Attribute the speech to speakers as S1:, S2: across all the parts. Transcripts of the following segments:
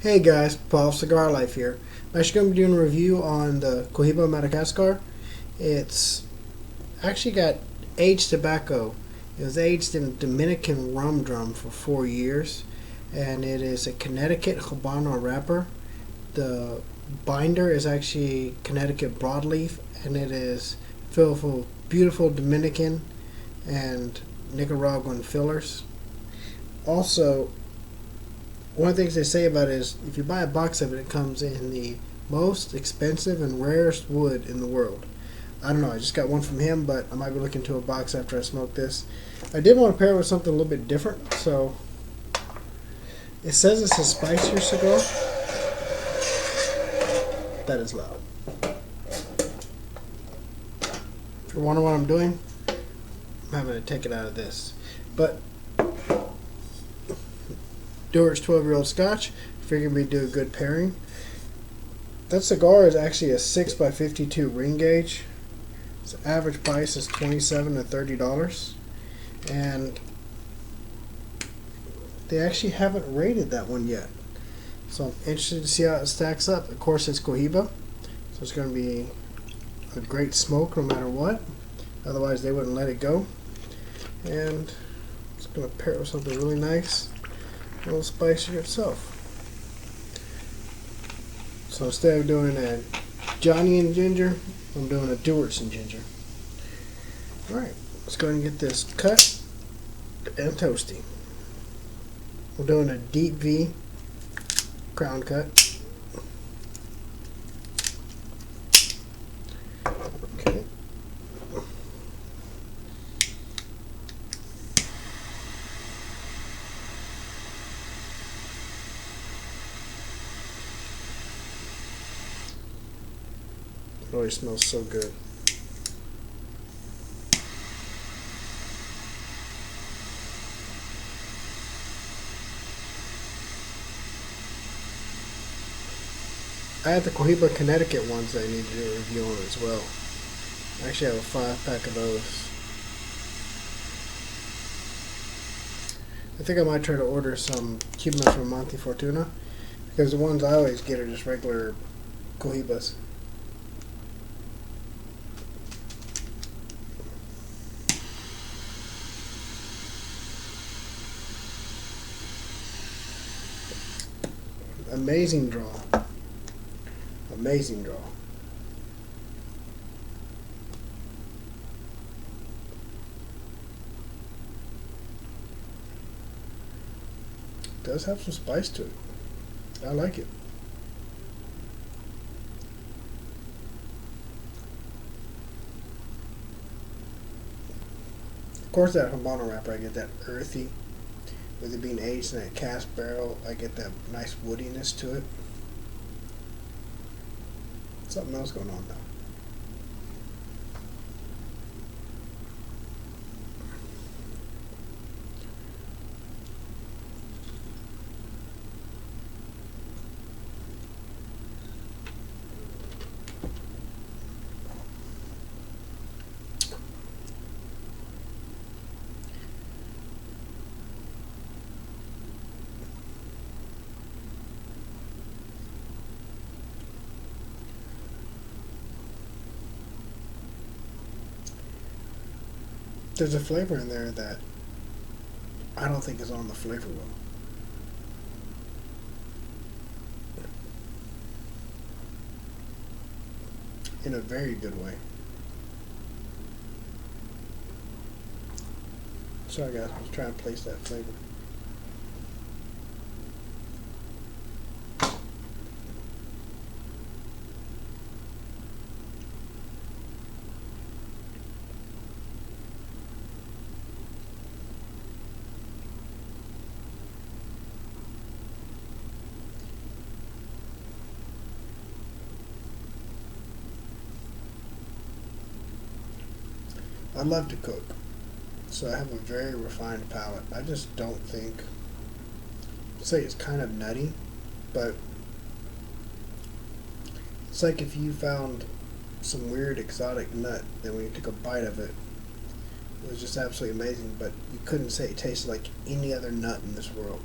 S1: Hey guys, Paul Cigar Life here. I'm actually going to be doing a review on the Cohiba Madagascar. It's actually got aged tobacco. It was aged in a Dominican rum drum for 4 years, and it is a Connecticut Habano wrapper. The binder is actually Connecticut broadleaf, and it is filled with beautiful Dominican and Nicaraguan fillers. Also, one of the things they say about it is if you buy a box of it, it comes in the most expensive and rarest wood in the world. I don't know, I just got one from him, but I might be looking to a box after I smoke this. I did want to pair it with something a little bit different, so it says it's a spicier cigar. That is loud. If you're wondering what I'm doing, I'm having to take it out of this. But Dewart's 12-year-old Scotch. Figured we'd do a good pairing. That cigar is actually a 6x52 ring gauge. Its average price is $27 to $30, and they actually haven't rated that one yet. So I'm interested to see how it stacks up. Of course, it's Cohiba, so it's going to be a great smoke no matter what. Otherwise, they wouldn't let it go. And it's going to pair it with something really nice. A little spicier itself. So instead of doing a Johnny and ginger, I'm doing a Dewart's and ginger. Alright, let's go ahead and get this cut and toasty. We're doing a deep V crown cut. Okay. It always smells so good. I had the Cohiba Connecticut ones that I need to do a review on as well. I actually have a 5-pack of those. I think I might try to order some Cubans from Monte Fortuna, because the ones I always get are just regular Cohibas. Amazing draw. Amazing draw. It does have some spice to it. I like it. Of course, that Habano wrapper, I get that earthy. With it being aged in a cast barrel, I get that nice woodiness to it. Something else going on though. There's a flavor in there that I don't think is on the flavor wheel. In a very good way. Sorry guys, I was trying to place that flavor. I love to cook, so I have a very refined palate. I just don't think, I'd say it's kind of nutty, but it's like if you found some weird exotic nut, then when you took a bite of it, it was just absolutely amazing, but you couldn't say it tasted like any other nut in this world.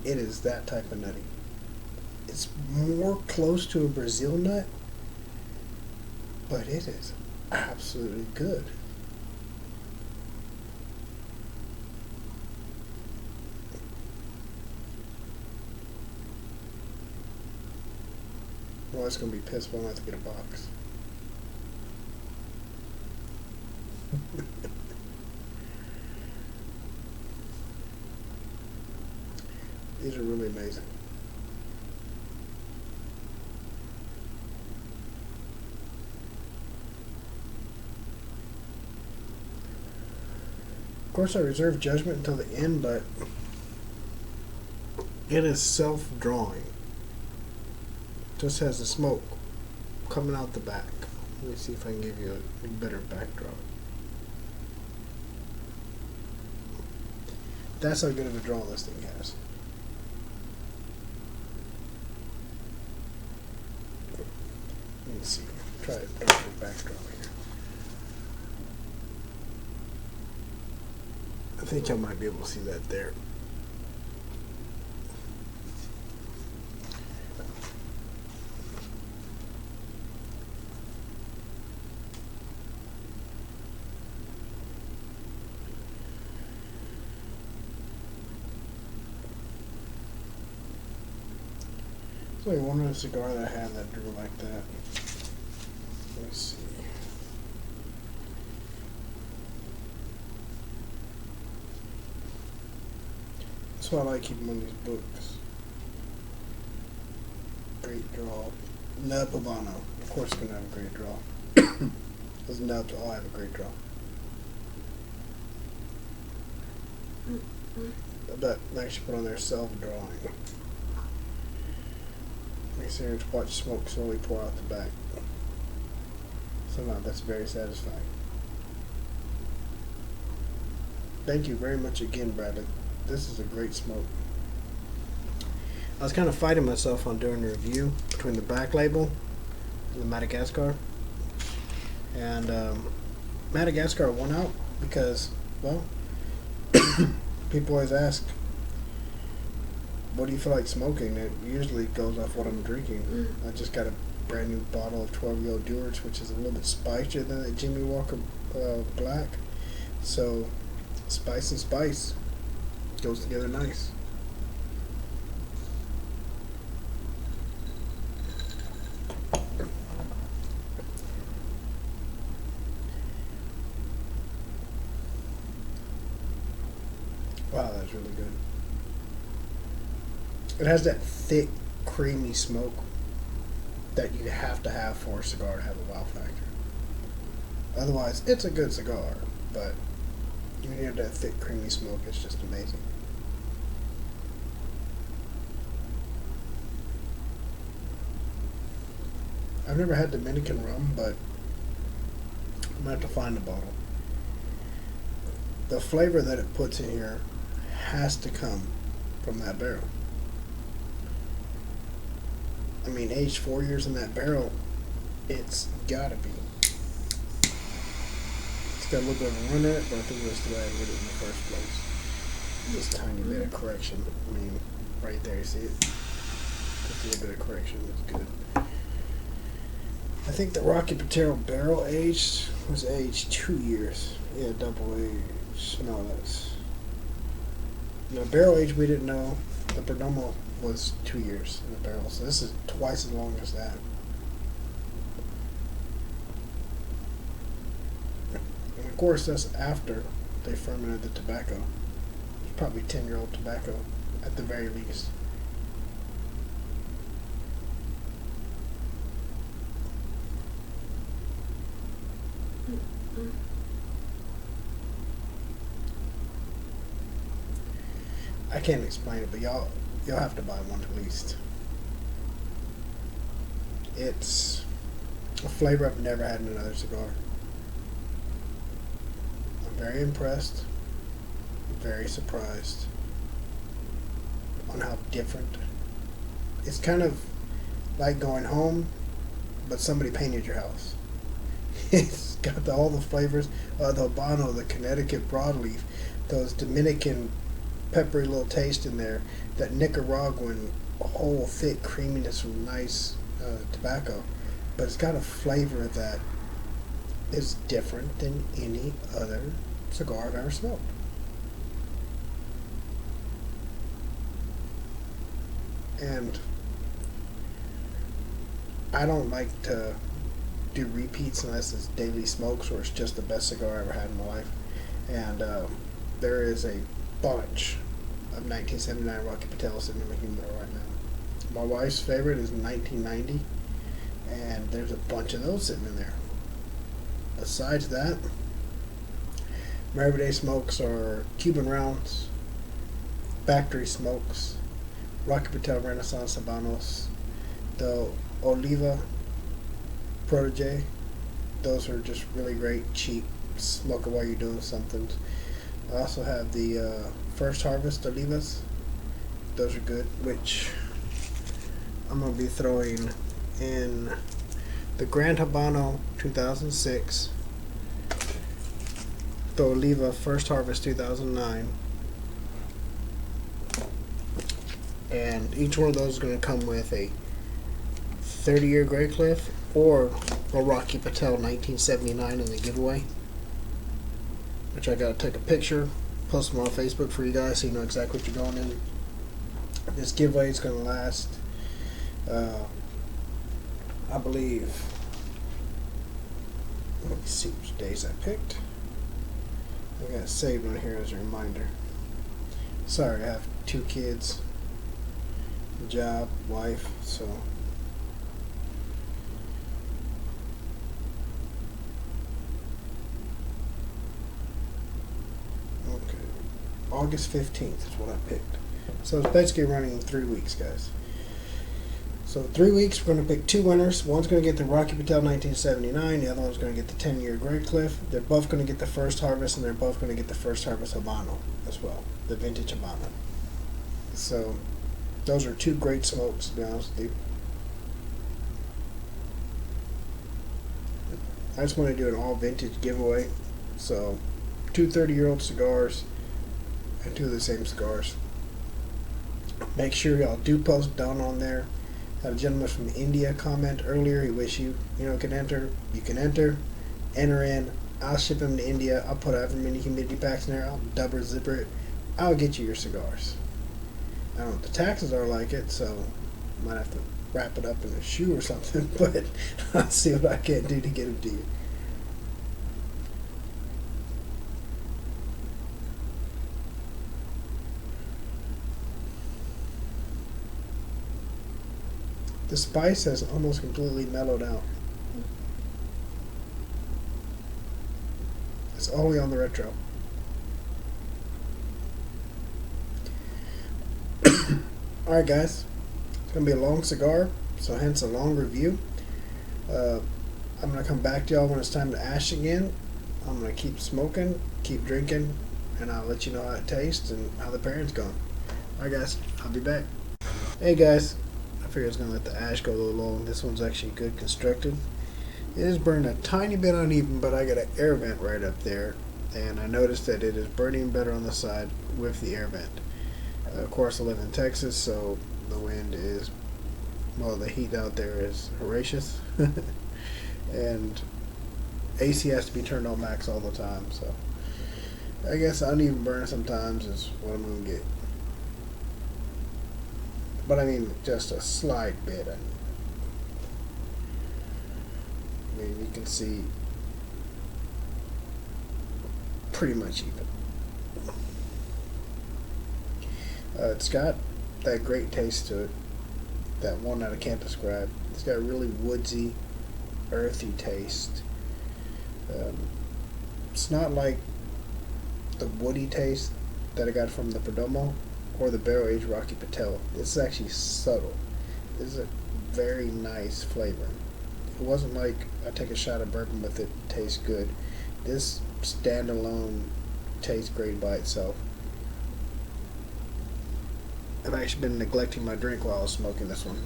S1: It is that type of nutty. It's more close to a Brazil nut, but it is absolutely good. Well, it's gonna be pissed if I have to get a box. These are really amazing. Of course, I reserve judgment until the end, but it is self-drawing. Just has the smoke coming out the back. Let me see if I can give you a better backdrop. That's how good of a draw this thing has. Let me see. Try a darker backdrop here. I think I might be able to see that there. It's only one other cigar that I had that drew like that. Let's see. That's why I like keeping one of these books. Great draw. Nub Habano. Of course it's gonna have a great draw. Those nubs all have a great draw. But they actually put on their self-drawing. Makes here to watch smoke slowly pour out the back. Somehow that's very satisfying. Thank you very much again, Bradley. This is a great smoke. I was kind of fighting myself on doing a review between the black label and the Madagascar. And Madagascar won out because, well, people always ask, what do you feel like smoking? It usually goes off what I'm drinking. I just got a brand new bottle of 12-year-old Dewar's, which is a little bit spicier than the Jimmy Walker Black. So, spice and spice goes together nice. Wow, that's really good. It has that thick, creamy smoke that you have to have for a cigar to have a wow factor. Otherwise, it's a good cigar, but when you have that thick, creamy smoke, it's just amazing. I've never had Dominican rum, but I'm gonna have to find a bottle. The flavor that it puts in here has to come from that barrel. I mean, aged 4 years in that barrel, it's gotta be. It's got a little bit of a run in it, but I think that's the way I did it in the first place. Just a tiny bit of correction. I mean, right there, you see it? Just a little bit of correction, it's good. I think the Rocky Patero barrel aged was aged 2 years. Yeah, double aged. No, that's... No, barrel aged we didn't know. The Perdomo was 2 years in the barrel, so this is twice as long as that. And of course, that's after they fermented the tobacco. It's probably 10-year-old tobacco at the very least. I can't explain it, but y'all have to buy one at least. It's a flavor I've never had in another cigar. I'm very impressed, very surprised on how different. It's kind of like going home, but somebody painted your house. It's got all the flavors, the Habano, the Connecticut broadleaf, those Dominican peppery little taste in there. That Nicaraguan whole thick creaminess from nice tobacco, but it's got a flavor that is different than any other cigar I've ever smoked. And I don't like to do repeats unless it's daily smokes or it's just the best cigar I ever had in my life. And there is a bunch of 1979 Rocky Patel sitting in my humidor right now. My wife's favorite is 1990, and there's a bunch of those sitting in there. Besides that, my everyday smokes are Cuban rounds, factory smokes, Rocky Patel Renaissance Habanos, the Oliva Protege. Those are just really great, cheap, smoke it while you're doing something. I also have the First Harvest Olivas. Those are good, which I'm going to be throwing in the Grand Habano 2006, the Oliva First Harvest 2009, and each one of those is going to come with a 30-year Grey Cliff or a Rocky Patel 1979 in the giveaway, which I got to take a picture, post them on Facebook for you guys so you know exactly what you're going in. This giveaway is going to last, I believe, let me see which days I picked. I got it saved on here as a reminder. Sorry, I have 2 kids, job, wife, so okay. August 15th is what I picked. So it's basically running in 3 weeks, guys. So 3 weeks, we're going to pick 2 winners. One's going to get the Rocky Patel 1979. The other one's going to get the 10-year Grey Cliff. They're both going to get the First Harvest, and they're both going to get the First Harvest Habano as well, the Vintage Habano. So those are 2 great smokes, to be honest with you. I just want to do an all vintage giveaway. So 2 30-year-old cigars and 2 of the same cigars. Make sure y'all do post down on there. Had a gentleman from India comment earlier. He wished you can enter. You can enter in. I'll ship him to India. I'll put however many humidity packs in there. I'll double zipper it. I'll get you your cigars. I don't know what the taxes are like it, so might have to wrap it up in a shoe or something. But I'll see what I can do to get them to you. The spice has almost completely mellowed out. It's only on the retro. Alright guys, it's going to be a long cigar, so hence a long review. I'm going to come back to y'all when it's time to ash again. I'm going to keep smoking, keep drinking, and I'll let you know how it tastes and how the pairing's going. Alright guys, I'll be back. Hey guys. I figured I was going to let the ash go a little long. This one's actually good constructed. It is burning a tiny bit uneven, but I got an air vent right up there, and I noticed that it is burning better on the side with the air vent. Of course, I live in Texas, so the wind is, well, the heat out there is voracious, and AC has to be turned on max all the time, so I guess uneven burn sometimes is what I'm going to get. But I mean, just a slight bit. I mean, you can see pretty much even. It's got that great taste to it, that one that I can't describe. It's got a really woodsy, earthy taste. It's not like the woody taste that I got from the Perdomo or the barrel-aged Rocky Patel. This is actually subtle. This is a very nice flavor. It wasn't like I take a shot of bourbon with it, tastes good. This standalone tastes great by itself. I've actually been neglecting my drink while I was smoking this one.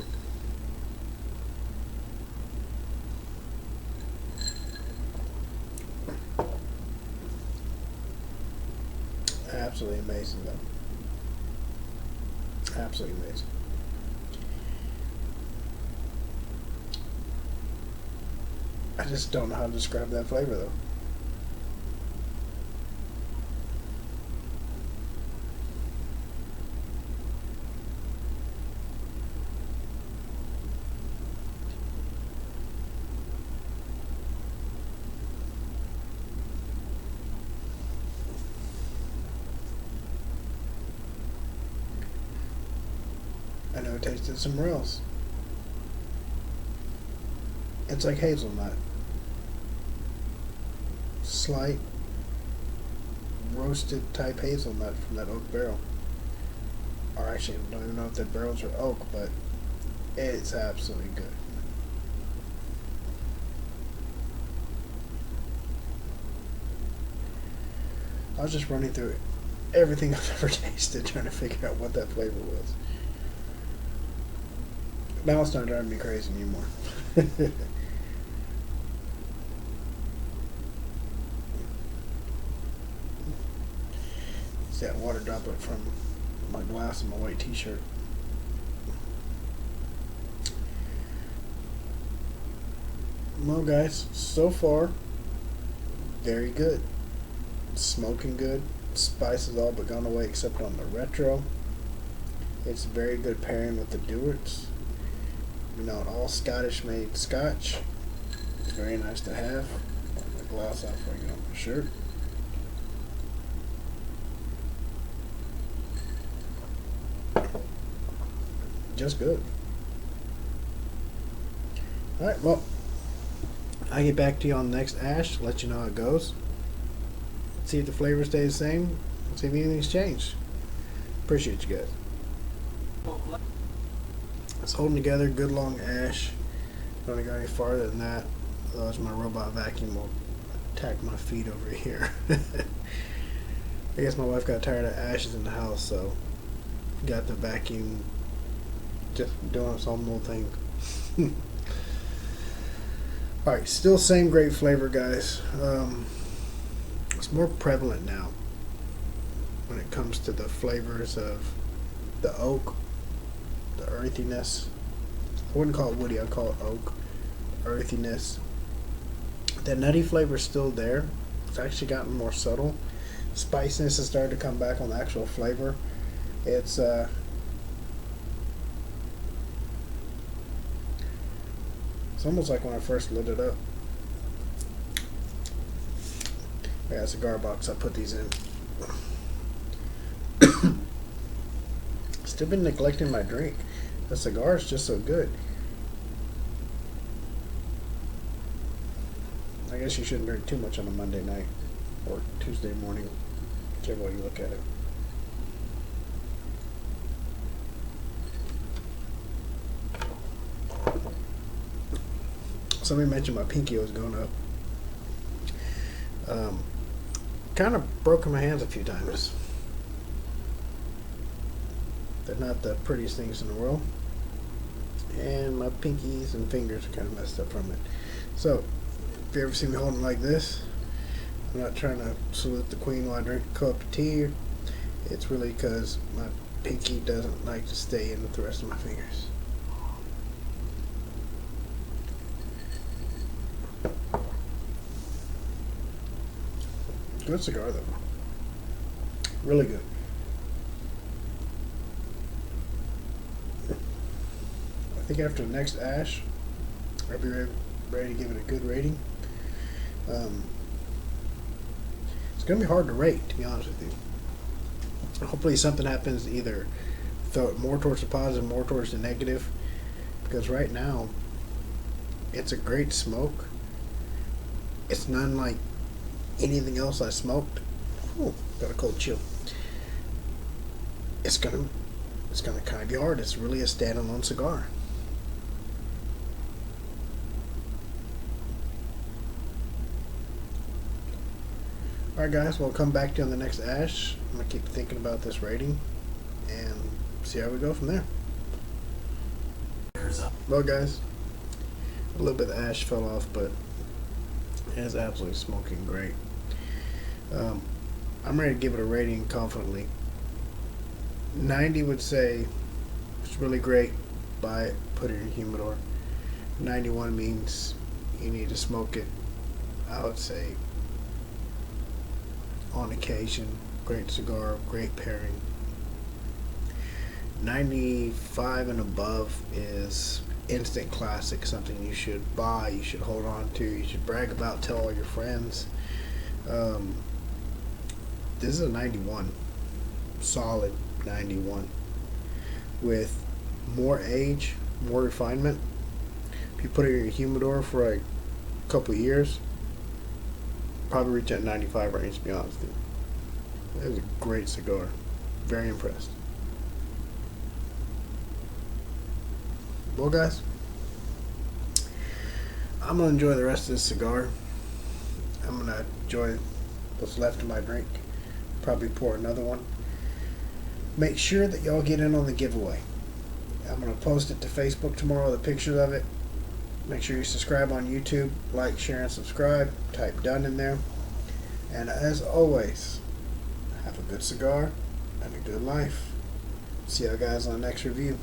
S1: Absolutely amazing though. Absolutely amazing. I just don't know how to describe that flavor though. I never tasted it somewhere else. It's like hazelnut. Slight roasted type hazelnut from that oak barrel. Or actually, I don't even know if the barrels are oak, but it's absolutely good. I was just running through everything I've ever tasted, trying to figure out what that flavor was. Now it's not driving me crazy anymore. It's that water droplet from my glass and my white t-shirt. Well, guys, so far, very good. Smoking good. Spice is all but gone away except on the retro. It's very good pairing with the Dewarts. You know, an all Scottish made scotch. It's very nice to have. Wipe my glass off before I get on my shirt. Just good. Alright, well, I'll get back to you on the next ash, let you know how it goes. See if the flavor stays the same, see if anything's changed. Appreciate you guys. It's holding together, good long ash. Don't go any farther than that, otherwise my robot vacuum will attack my feet over here. I guess my wife got tired of ashes in the house, so got the vacuum just doing its own little thing. Alright, still same great flavor, guys. It's more prevalent now when it comes to the flavors of the oak, the earthiness. I wouldn't call it woody, I'd call it oak. Earthiness. That nutty flavor is still there. It's actually gotten more subtle. Spiciness has started to come back on the actual flavor. It's almost like when I first lit it up. I got a cigar box, I put these in. Still been neglecting my drink. The cigar is just so good. I guess you shouldn't drink too much on a Monday night or Tuesday morning, whichever way you look at it. Somebody mentioned my pinky was going up. Kind of broken my hands a few times. They're not the prettiest things in the world. And my pinkies and fingers are kind of messed up from it. So, if you ever see me holding like this, I'm not trying to salute the queen while I drink a cup of tea. It's really because my pinky doesn't like to stay in with the rest of my fingers. Good cigar though. Really good. I think after the next ash, I'll be ready to give it a good rating. It's going to be hard to rate, to be honest with you. Hopefully something happens to either throw it more towards the positive, more towards the negative. Because right now, it's a great smoke. It's none like anything else I smoked. Ooh, got a cold chill. It's gonna kind of be hard. It's really a standalone cigar. Alright guys, we'll come back to you on the next ash. I'm gonna keep thinking about this rating and see how we go from there. Well guys, a little bit of ash fell off, but it's absolutely smoking great. I'm ready to give it a rating confidently. 90 would say It's really great. Buy it, put it in your humidor. 91 means you need to smoke it, I would say, on occasion. Great cigar, great pairing. 95 and above is instant classic, something you should buy, you should hold on to, you should brag about, tell all your friends. This is a 91, solid 91, with more age, more refinement. If you put it in your humidor for a couple years, probably reach that 95 range, to be honest with you. It was a great cigar. Very impressed. Well, guys, I'm going to enjoy the rest of this cigar. I'm going to enjoy what's left of my drink. Probably pour another one. Make sure that y'all get in on the giveaway. I'm going to post it to Facebook tomorrow, the pictures of it. Make sure you subscribe on YouTube. Like, share, and subscribe. Type done in there. And as always, have a good cigar and a good life. See y'all guys on the next review.